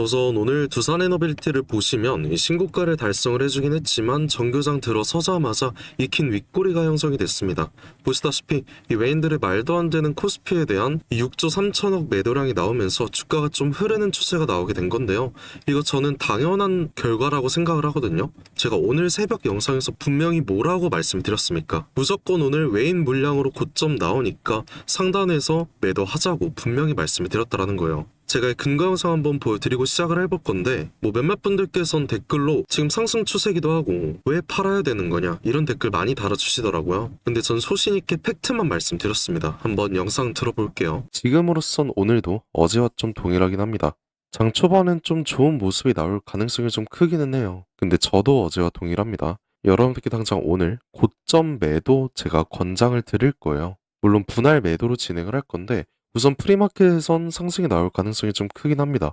우선 오늘 두산에너빌리티를 보시면 이 신고가를 달성을 해주긴 했지만 정교장 들어서자마자 익힌 윗꼬리가 형성이 됐습니다. 보시다시피 이 외인들의 말도 안 되는 코스피에 대한 6조 3천억 매도량이 나오면서 주가가 좀 흐르는 추세가 나오게 된 건데요. 이거 저는 당연한 결과라고 생각을 하거든요. 제가 오늘 새벽 영상에서 분명히 뭐라고 말씀드렸습니까? 무조건 오늘 외인 물량으로 고점 나오니까 상단에서 매도하자고 분명히 말씀을 드렸다라는 거예요. 제가 근거 영상 한번 보여드리고 시작을 해볼 건데 몇몇 분들께선 댓글로 지금 상승 추세기도 하고 왜 팔아야 되는 거냐 이런 댓글 많이 달아주시더라고요. 근데 전 소신있게 팩트만 말씀드렸습니다. 한번 영상 들어볼게요. 지금으로선 오늘도 어제와 좀 동일하긴 합니다. 장 초반은 좀 좋은 모습이 나올 가능성이 좀 크기는 해요. 근데 저도 어제와 동일합니다. 여러분들께 당장 오늘 고점 매도 제가 권장을 드릴 거예요. 물론 분할 매도로 진행을 할 건데 우선 프리마켓에선 상승이 나올 가능성이 좀 크긴 합니다.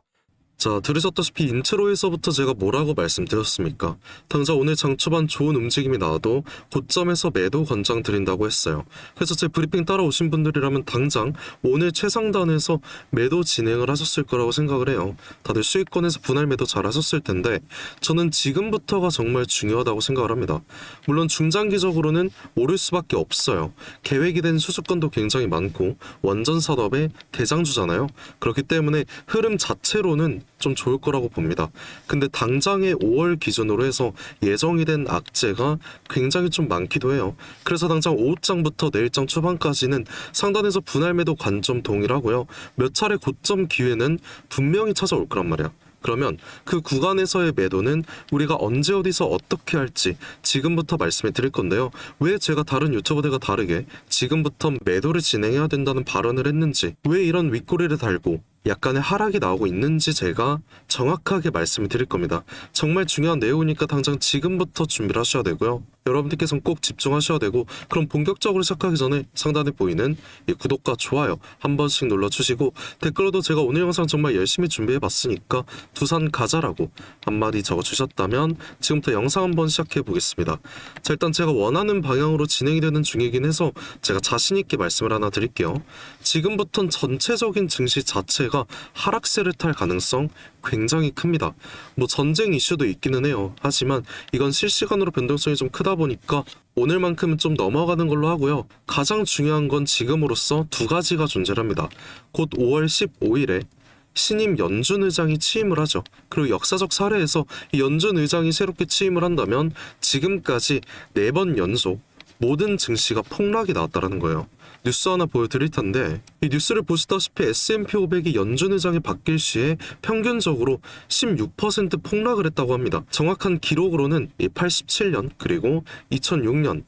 자, 들으셨다시피 인트로에서부터 제가 뭐라고 말씀드렸습니까? 당장 오늘 장 초반 좋은 움직임이 나와도 고점에서 매도 권장 드린다고 했어요. 그래서 제 브리핑 따라오신 분들이라면 당장 오늘 최상단에서 매도 진행을 하셨을 거라고 생각을 해요. 다들 수익권에서 분할 매도 잘 하셨을 텐데 저는 지금부터가 정말 중요하다고 생각을 합니다. 물론 중장기적으로는 오를 수밖에 없어요. 계획이 된 수주권도 굉장히 많고 원전 산업의 대장주잖아요. 그렇기 때문에 흐름 자체로는 좀 좋을 거라고 봅니다. 근데 당장의 5월 기준으로 해서 예정이 된 악재가 굉장히 좀 많기도 해요. 그래서 당장 오후장부터 내일장 초반까지는 상단에서 분할 매도 관점 동일하고요. 몇 차례 고점 기회는 분명히 찾아올 거란 말이야. 그러면 그 구간에서의 매도는 우리가 언제 어디서 어떻게 할지 지금부터 말씀해 드릴 건데요. 왜 제가 다른 유튜버들과 다르게 지금부터 매도를 진행해야 된다는 발언을 했는지, 왜 이런 윗꼬리를 달고 약간의 하락이 나오고 있는지 제가 정확하게 말씀을 드릴 겁니다. 정말 중요한 내용이니까 당장 지금부터 준비를 하셔야 되고요. 여러분들께서는 꼭 집중하셔야 되고, 그럼 본격적으로 시작하기 전에 상단에 보이는 이 구독과 좋아요 한 번씩 눌러주시고, 댓글로도 제가 오늘 영상 정말 열심히 준비해봤으니까 두산 가자라고 한마디 적어주셨다면 지금부터 영상 한번 시작해 보겠습니다. 자, 일단 제가 원하는 방향으로 진행이 되는 중이긴 해서 제가 자신있게 말씀을 하나 드릴게요. 지금부터는 전체적인 증시 자체가 하락세를 탈 가능성 굉장히 큽니다. 뭐 전쟁 이슈도 있기는 해요. 하지만 이건 실시간으로 변동성이 좀 크다 보니까 오늘만큼은 좀 넘어가는 걸로 하고요. 가장 중요한 건 지금으로서 두 가지가 존재합니다. 곧 5월 15일에 신임 연준 의장이 취임을 하죠. 그리고 역사적 사례에서 이 연준 의장이 새롭게 취임을 한다면 지금까지 4번 연속 모든 증시가 폭락이 나왔다는 거예요. 뉴스 하나 보여드릴 텐데, 이 뉴스를 보시다시피 S&P 500이 연준 의장이 바뀔 시에 평균적으로 16% 폭락을 했다고 합니다. 정확한 기록으로는 87년 그리고 2006년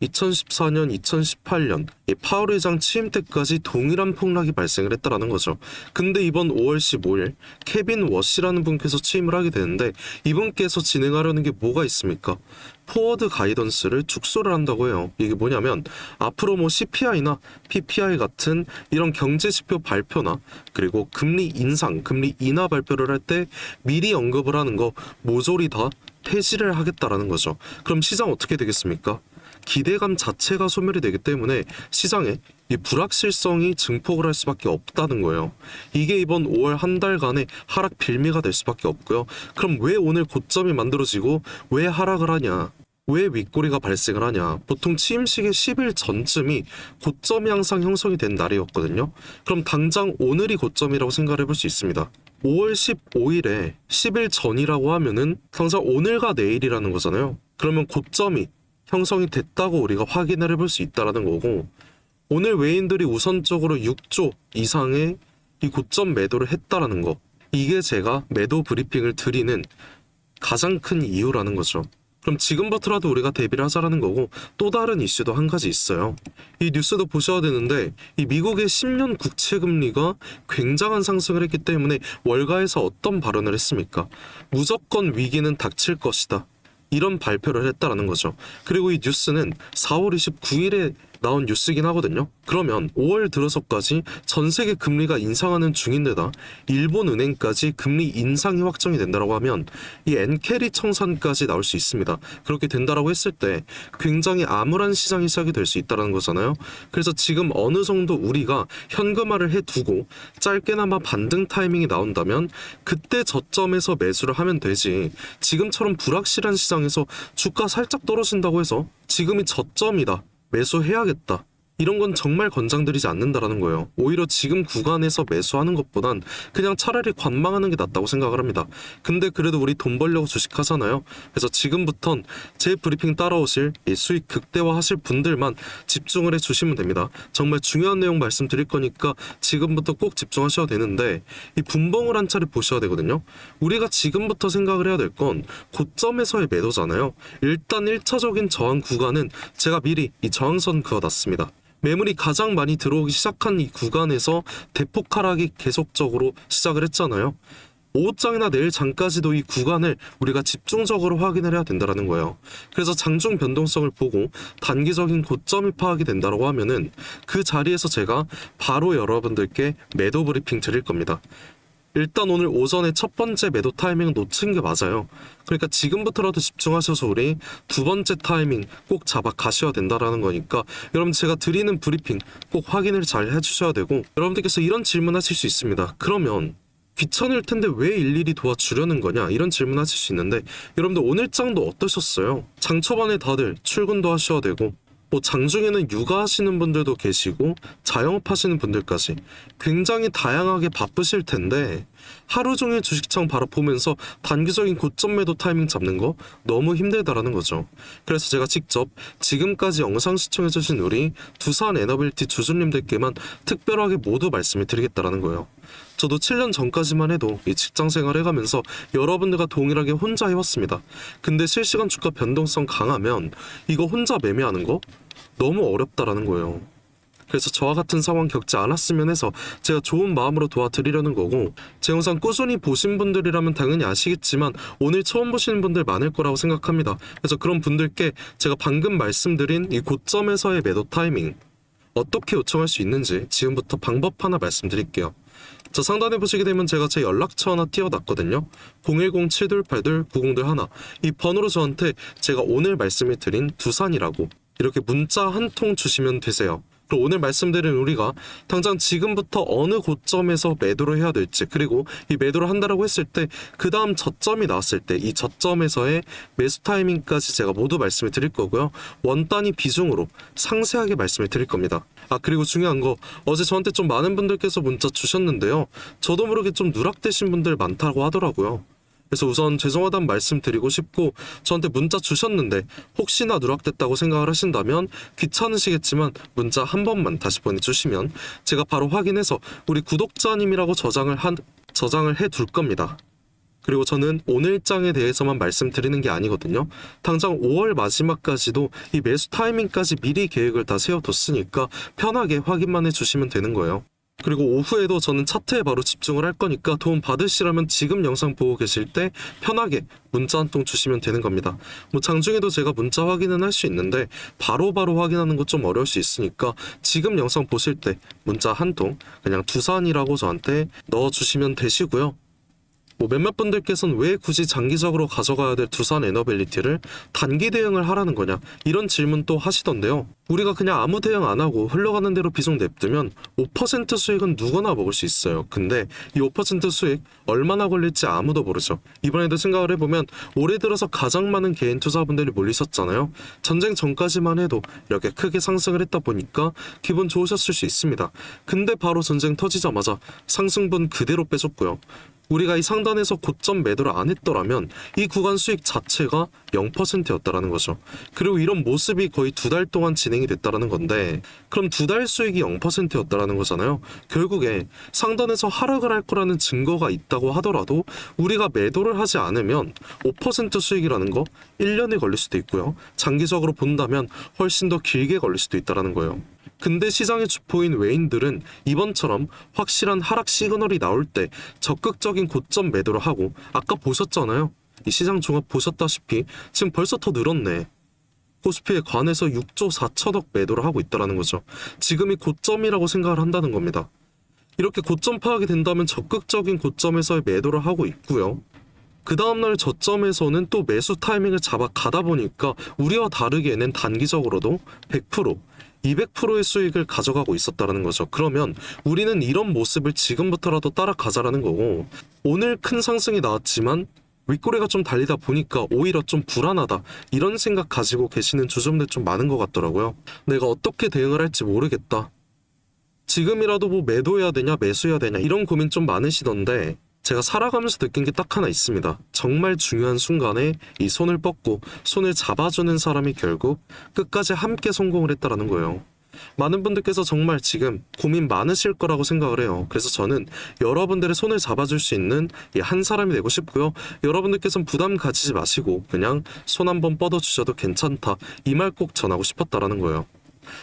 2014년, 2018년 이 파월 의장 취임 때까지 동일한 폭락이 발생을 했다라는 거죠. 근데 이번 5월 15일 케빈 워시라는 분께서 취임을 하게 되는데, 이분께서 진행하려는 게 뭐가 있습니까? 포워드 가이던스를 축소를 한다고 해요. 이게 뭐냐면 앞으로 뭐 CPI나 PPI 같은 이런 경제지표 발표나 그리고 금리 인상, 금리 인하 발표를 할 때 미리 언급을 하는 거 모조리 다 폐지를 하겠다라는 거죠. 그럼 시장 어떻게 되겠습니까? 기대감 자체가 소멸이 되기 때문에 시장에 이 불확실성이 증폭을 할 수밖에 없다는 거예요. 이게 이번 5월 한 달간의 하락 빌미가 될 수밖에 없고요. 그럼 왜 오늘 고점이 만들어지고 왜 하락을 하냐? 왜 윗꼬리가 발생을 하냐? 보통 취임식의 10일 전쯤이 고점이 항상 형성이 된 날이었거든요. 그럼 당장 오늘이 고점이라고 생각을 해볼 수 있습니다. 5월 15일에 10일 전이라고 하면은 당장 오늘과 내일이라는 거잖아요. 그러면 고점이 형성이 됐다고 우리가 확인을 해볼 수 있다는 거고, 오늘 외인들이 우선적으로 6조 이상의 이 고점 매도를 했다라는 거, 이게 제가 매도 브리핑을 드리는 가장 큰 이유라는 거죠. 그럼 지금부터라도 우리가 대비를 하자라는 거고, 또 다른 이슈도 한 가지 있어요. 이 뉴스도 보셔야 되는데, 이 미국의 10년 국채 금리가 굉장한 상승을 했기 때문에 월가에서 어떤 발언을 했습니까? 무조건 위기는 닥칠 것이다, 이런 발표를 했다라는 거죠. 그리고 이 뉴스는 4월 29일에 나온 뉴스이긴 하거든요. 그러면 5월 들어서까지 전 세계 금리가 인상하는 중인데다 일본 은행까지 금리 인상이 확정이 된다고 하면 이 엔캐리 청산까지 나올 수 있습니다. 그렇게 된다라고 했을 때 굉장히 암울한 시장이 시작이 될 수 있다는 거잖아요. 그래서 지금 어느 정도 우리가 현금화를 해두고 짧게나마 반등 타이밍이 나온다면 그때 저점에서 매수를 하면 되지, 지금처럼 불확실한 시장에서 주가 살짝 떨어진다고 해서 지금이 저점이다, 매수해야겠다, 이런 건 정말 권장드리지 않는다라는 거예요. 오히려 지금 구간에서 매수하는 것보단 그냥 차라리 관망하는 게 낫다고 생각을 합니다. 근데 그래도 우리 돈 벌려고 주식하잖아요. 그래서 지금부턴 제 브리핑 따라오실 이 수익 극대화하실 분들만 집중을 해주시면 됩니다. 정말 중요한 내용 말씀드릴 거니까 지금부터 꼭 집중하셔야 되는데, 이 분봉을 한 차례 보셔야 되거든요. 우리가 지금부터 생각을 해야 될 건 고점에서의 매도잖아요. 일단 1차적인 저항 구간은 제가 미리 이 저항선 그어놨습니다. 매물이 가장 많이 들어오기 시작한 이 구간에서 대폭 하락이 계속적으로 시작을 했잖아요. 오후장이나 내일 장까지도 이 구간을 우리가 집중적으로 확인을 해야 된다는 거예요. 그래서 장중 변동성을 보고 단기적인 고점이 파악이 된다고 하면은 그 자리에서 제가 바로 여러분들께 매도 브리핑 드릴 겁니다. 일단 오늘 오전에 첫 번째 매도 타이밍 놓친 게 맞아요. 그러니까 지금부터라도 집중하셔서 우리 두 번째 타이밍 꼭 잡아 가셔야 된다라는 거니까 여러분, 제가 드리는 브리핑 꼭 확인을 잘 해주셔야 되고, 여러분들께서 이런 질문 하실 수 있습니다. 그러면 귀찮을 텐데 왜 일일이 도와주려는 거냐, 이런 질문 하실 수 있는데, 여러분들 오늘 장도 어떠셨어요? 장 초반에 다들 출근도 하셔야 되고, 뭐 장중에는 육아하시는 분들도 계시고 자영업하시는 분들까지 굉장히 다양하게 바쁘실 텐데, 하루 종일 주식창 바로 보면서 단기적인 고점 매도 타이밍 잡는 거 너무 힘들다라는 거죠. 그래서 제가 직접 지금까지 영상 시청해주신 우리 두산 에너빌티 주주님들께만 특별하게 모두 말씀을 드리겠다라는 거예요. 저도 7년 전까지만 해도 이 직장 생활 해가면서 여러분들과 동일하게 혼자 해왔습니다. 근데 실시간 주가 변동성 강하면 이거 혼자 매매하는 거 너무 어렵다라는 거예요. 그래서 저와 같은 상황 겪지 않았으면 해서 제가 좋은 마음으로 도와드리려는 거고, 제 영상 꾸준히 보신 분들이라면 당연히 아시겠지만 오늘 처음 보시는 분들 많을 거라고 생각합니다. 그래서 그런 분들께 제가 방금 말씀드린 이 고점에서의 매도 타이밍 어떻게 요청할 수 있는지 지금부터 방법 하나 말씀드릴게요. 자, 상단에 보시게 되면 제가 제 연락처 하나 띄워놨거든요. 010-728-9021, 이 번호로 저한테 제가 오늘 말씀을 드린 두산이라고 이렇게 문자 한 통 주시면 되세요. 그리고 오늘 말씀드린 우리가 당장 지금부터 어느 고점에서 매도를 해야 될지, 그리고 이 매도를 한다라고 했을 때 그 다음 저점이 나왔을 때 이 저점에서의 매수 타이밍까지 제가 모두 말씀을 드릴 거고요. 원 단위 비중으로 상세하게 말씀을 드릴 겁니다. 아, 그리고 중요한 거, 어제 저한테 좀 많은 분들께서 문자 주셨는데요. 저도 모르게 좀 누락되신 분들 많다고 하더라고요. 그래서 우선 죄송하다는 말씀 드리고 싶고, 저한테 문자 주셨는데 혹시나 누락됐다고 생각을 하신다면 귀찮으시겠지만 문자 한 번만 다시 보내주시면 제가 바로 확인해서 우리 구독자님이라고 저장을 해둘 겁니다. 그리고 저는 오늘장에 대해서만 말씀드리는 게 아니거든요. 당장 5월 마지막까지도 이 매수 타이밍까지 미리 계획을 다 세워뒀으니까 편하게 확인만 해주시면 되는 거예요. 그리고 오후에도 저는 차트에 바로 집중을 할 거니까 도움 받으시려면 지금 영상 보고 계실 때 편하게 문자 한 통 주시면 되는 겁니다. 뭐 장중에도 제가 문자 확인은 할 수 있는데 바로바로 확인하는 거 좀 어려울 수 있으니까 지금 영상 보실 때 문자 한 통 그냥 두산이라고 저한테 넣어주시면 되시고요. 뭐 몇몇 분들께서는 왜 굳이 장기적으로 가져가야 될 두산 에너빌리티를 단기 대응을 하라는 거냐, 이런 질문 또 하시던데요. 우리가 그냥 아무 대응 안 하고 흘러가는 대로 비중 냅두면 5% 수익은 누구나 먹을 수 있어요. 근데 이 5% 수익 얼마나 걸릴지 아무도 모르죠. 이번에도 생각을 해보면 올해 들어서 가장 많은 개인 투자분들이 몰리셨잖아요. 전쟁 전까지만 해도 이렇게 크게 상승을 했다 보니까 기분 좋으셨을 수 있습니다. 근데 바로 전쟁 터지자마자 상승분 그대로 빼줬고요. 우리가 이 상단에서 고점 매도를 안 했더라면 이 구간 수익 자체가 0%였다라는 거죠. 그리고 이런 모습이 거의 2달 동안 진행이 됐다라는 건데, 그럼 2달 수익이 0%였다라는 거잖아요. 결국에 상단에서 하락을 할 거라는 증거가 있다고 하더라도 우리가 매도를 하지 않으면 5% 수익이라는 거 1년이 걸릴 수도 있고요. 장기적으로 본다면 훨씬 더 길게 걸릴 수도 있다라는 거예요. 근데 시장의 주포인 외인들은 이번처럼 확실한 하락 시그널이 나올 때 적극적인 고점 매도를 하고, 아까 보셨잖아요. 이 시장 종합 보셨다시피 지금 벌써 더 늘었네. 코스피에 관해서 6조 4천억 매도를 하고 있다는 거죠. 지금이 고점이라고 생각을 한다는 겁니다. 이렇게 고점 파악이 된다면 적극적인 고점에서의 매도를 하고 있고요. 그 다음날 저점에서는 또 매수 타이밍을 잡아 가다 보니까 우리와 다르게 얘는 단기적으로도 100%, 200%의 수익을 가져가고 있었다는 거죠. 그러면 우리는 이런 모습을 지금부터라도 따라가자라는 거고, 오늘 큰 상승이 나왔지만 윗꼬리가 좀 달리다 보니까 오히려 좀 불안하다, 이런 생각 가지고 계시는 주주분들 좀 많은 것 같더라고요. 내가 어떻게 대응을 할지 모르겠다, 지금이라도 뭐 매도해야 되냐 매수해야 되냐 이런 고민 좀 많으시던데, 제가 살아가면서 느낀 게 딱 하나 있습니다. 정말 중요한 순간에 이 손을 뻗고 손을 잡아주는 사람이 결국 끝까지 함께 성공을 했다라는 거예요. 많은 분들께서 정말 지금 고민 많으실 거라고 생각을 해요. 그래서 저는 여러분들의 손을 잡아줄 수 있는 이 한 사람이 되고 싶고요. 여러분들께서는 부담 가지지 마시고 그냥 손 한번 뻗어주셔도 괜찮다, 이 말 꼭 전하고 싶었다라는 거예요.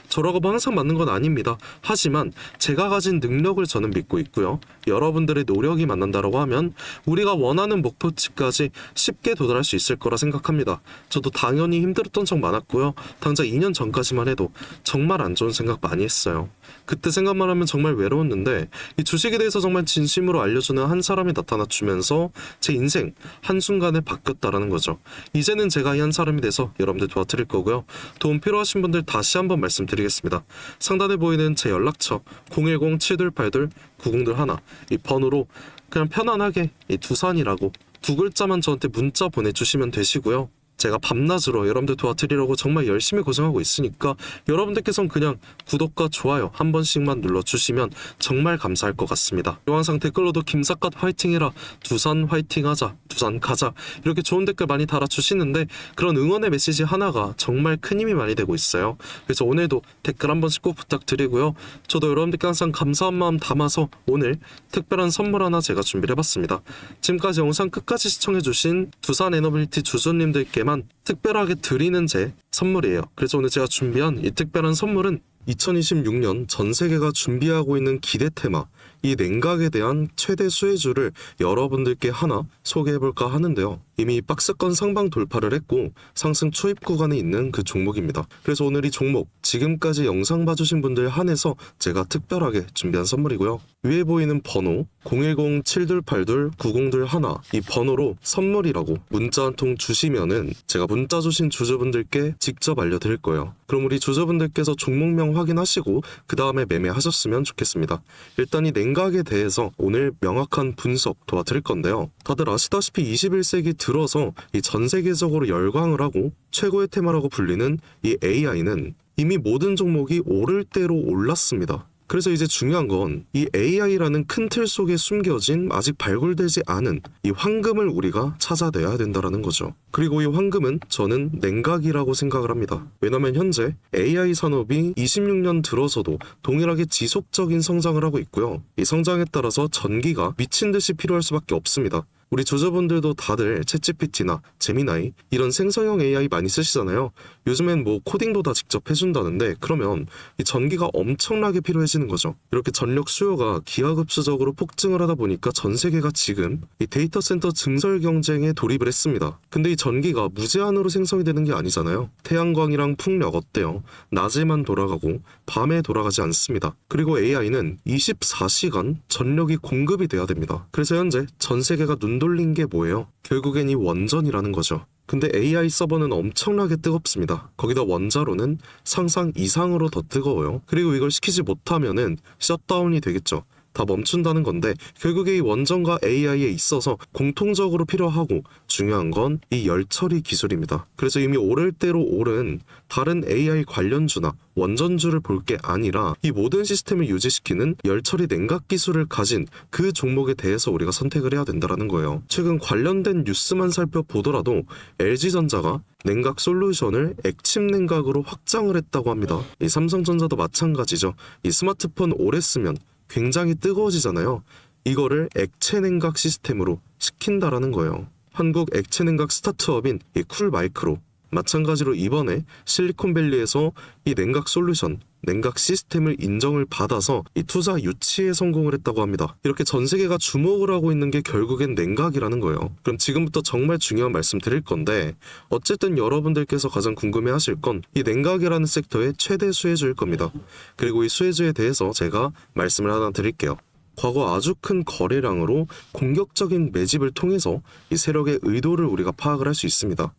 저라고 뭐 항상 맞는 건 아닙니다. 하지만 제가 가진 능력을 저는 믿고 있고요. 여러분들의 노력이 맞는다라고 하면 우리가 원하는 목표치까지 쉽게 도달할 수 있을 거라 생각합니다. 저도 당연히 힘들었던 적 많았고요. 당장 2년 전까지만 해도 정말 안 좋은 생각 많이 했어요. 그때 생각만 하면 정말 외로웠는데, 이 주식에 대해서 정말 진심으로 알려주는 한 사람이 나타나 주면서 제 인생 한순간에 바뀌었다라는 거죠. 이제는 제가 이 한 사람이 돼서 여러분들 도와드릴 거고요. 도움 필요하신 분들 다시 한번 말씀드리겠습니다. 상단에 보이는 제 연락처 010-7282-9021, 이 번호로 그냥 편안하게 이 두산이라고 두 글자만 저한테 문자 보내주시면 되시고요. 제가 밤낮으로 여러분들 도와드리려고 정말 열심히 고생하고 있으니까 여러분들께서는 그냥 구독과 좋아요 한 번씩만 눌러주시면 정말 감사할 것 같습니다. 항상 댓글로도 김삿갓 화이팅해라, 두산 화이팅하자, 두산 가자, 이렇게 좋은 댓글 많이 달아주시는데 그런 응원의 메시지 하나가 정말 큰 힘이 많이 되고 있어요. 그래서 오늘도 댓글 한 번씩 꼭 부탁드리고요. 저도 여러분들께 항상 감사한 마음 담아서 오늘 특별한 선물 하나 제가 준비를 해봤습니다. 지금까지 영상 끝까지 시청해주신 두산 에너빌리티 주주님들께만 특별하게 드리는 제 선물이에요. 그래서 오늘 제가 준비한 이 특별한 선물은 2026년 전 세계가 준비하고 있는 기대 테마, 이 냉각에 대한 최대 수혜주를 여러분들께 하나 소개해볼까 하는데요. 이미 박스권 상방 돌파를 했고 상승 초입 구간에 있는 그 종목입니다. 그래서 오늘 이 종목 지금까지 영상 봐주신 분들 한해서 제가 특별하게 준비한 선물이고요. 위에 보이는 번호 010-7282-9021, 이 번호로 선물이라고 문자 한 통 주시면은 제가 문자 주신 주주분들께 직접 알려드릴 거예요. 그럼 우리 주주분들께서 종목명 확인하시고 그 다음에 매매하셨으면 좋겠습니다. 일단 이 냉각에 대해서 오늘 명확한 분석 도와드릴 건데요. 다들 아시다시피 21세기 들어서 이 전 세계적으로 열광을 하고 최고의 테마라고 불리는 이 AI는 이미 모든 종목이 오를 대로 올랐습니다. 그래서 이제 중요한 건 이 AI라는 큰 틀 속에 숨겨진 아직 발굴되지 않은 이 황금을 우리가 찾아내야 된다는 거죠. 그리고 이 황금은 저는 냉각이라고 생각을 합니다. 왜냐면 현재 AI 산업이 26년 들어서도 동일하게 지속적인 성장을 하고 있고요. 이 성장에 따라서 전기가 미친 듯이 필요할 수밖에 없습니다. 우리 주주분들도 다들 챗GPT나 제미나이 이런 생성형 AI 많이 쓰시잖아요. 요즘엔 뭐 코딩도 다 직접 해준다는데, 그러면 이 전기가 엄청나게 필요해지는 거죠. 이렇게 전력 수요가 기하급수적으로 폭증을 하다 보니까 전 세계가 지금 이 데이터 센터 증설 경쟁에 돌입을 했습니다. 근데 이 전기가 무제한으로 생성이 되는 게 아니잖아요. 태양광이랑 풍력 어때요? 낮에만 돌아가고 밤에 돌아가지 않습니다. 그리고 AI는 24시간 전력이 공급이 돼야 됩니다. 그래서 현재 전 세계가 눈 돌린 게 뭐예요? 결국엔 이 원전이라는 거죠. 근데 AI 서버는 엄청나게 뜨겁습니다. 거기다 원자로는 상상 이상으로 더 뜨거워요. 그리고 이걸 시키지 못하면은 셧다운이 되겠죠. 다 멈춘다는 건데, 결국에 이 원전과 AI에 있어서 공통적으로 필요하고 중요한 건 이 열처리 기술입니다. 그래서 이미 오를 대로 오른 다른 AI 관련주나 원전주를 볼 게 아니라 이 모든 시스템을 유지시키는 열처리 냉각 기술을 가진 그 종목에 대해서 우리가 선택을 해야 된다는 거예요. 최근 관련된 뉴스만 살펴보더라도 LG전자가 냉각 솔루션을 액침 냉각으로 확장을 했다고 합니다. 이 삼성전자도 마찬가지죠. 이 스마트폰 오래 쓰면 굉장히 뜨거워지잖아요. 이거를 액체 냉각 시스템으로 시킨다라는 거예요. 한국 액체 냉각 스타트업인 이 쿨마이크로 마찬가지로 이번에 실리콘밸리에서 이 냉각 솔루션 냉각 시스템을 인정을 받아서 이 투자 유치에 성공을 했다고 합니다. 이렇게 전 세계가 주목을 하고 있는 게 결국엔 냉각이라는 거예요. 그럼 지금부터 정말 중요한 말씀 드릴 건데, 어쨌든 여러분들께서 가장 궁금해하실 건 이 냉각이라는 섹터의 최대 수혜주일 겁니다. 그리고 이 수혜주에 대해서 제가 말씀을 하나 드릴게요. 과거 아주 큰 거래량으로 공격적인 매집을 통해서 이 세력의 의도를 우리가 파악을 할 수 있습니다.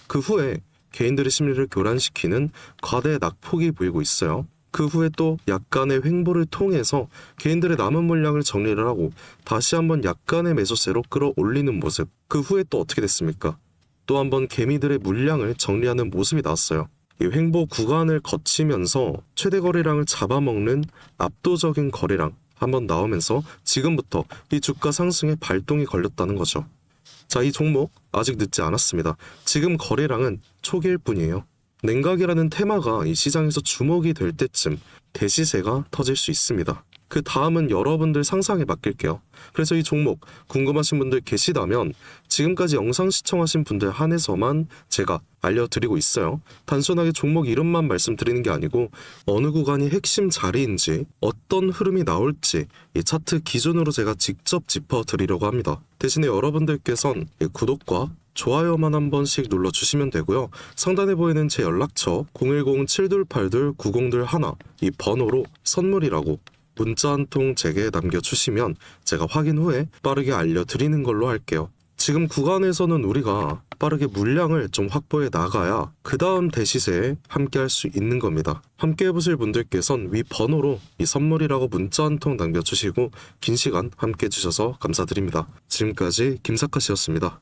그 후에 개인들의 심리를 교란시키는 과대 낙폭이 보이고 있어요. 그 후에 또 약간의 횡보를 통해서 개인들의 남은 물량을 정리를 하고 다시 한번 약간의 매수세로 끌어올리는 모습. 그 후에 또 어떻게 됐습니까? 또 한번 개미들의 물량을 정리하는 모습이 나왔어요. 이 횡보 구간을 거치면서 최대 거래량을 잡아먹는 압도적인 거래량 한번 나오면서 지금부터 이 주가 상승에 발동이 걸렸다는 거죠. 자, 이 종목 아직 늦지 않았습니다. 지금 거래량은 초기일 뿐이에요. 냉각이라는 테마가 이 시장에서 주목이 될 때쯤 대시세가 터질 수 있습니다. 그 다음은 여러분들 상상에 맡길게요. 그래서 이 종목 궁금하신 분들 계시다면 지금까지 영상 시청하신 분들 한해서만 제가 알려드리고 있어요. 단순하게 종목 이름만 말씀드리는 게 아니고 어느 구간이 핵심 자리인지 어떤 흐름이 나올지 이 차트 기준으로 제가 직접 짚어드리려고 합니다. 대신에 여러분들께선 이 구독과 좋아요만 한 번씩 눌러주시면 되고요. 상단에 보이는 제 연락처 010-7282-9021 이 번호로 선물이라고 문자 한 통 제게 남겨주시면 제가 확인 후에 빠르게 알려드리는 걸로 할게요. 지금 구간에서는 우리가 빠르게 물량을 좀 확보해 나가야 그 다음 대시세에 함께 할 수 있는 겁니다. 함께 해보실 분들께선 위 번호로 이 선물이라고 문자 한 통 남겨주시고 긴 시간 함께 해주셔서 감사드립니다. 지금까지 김사카씨였습니다.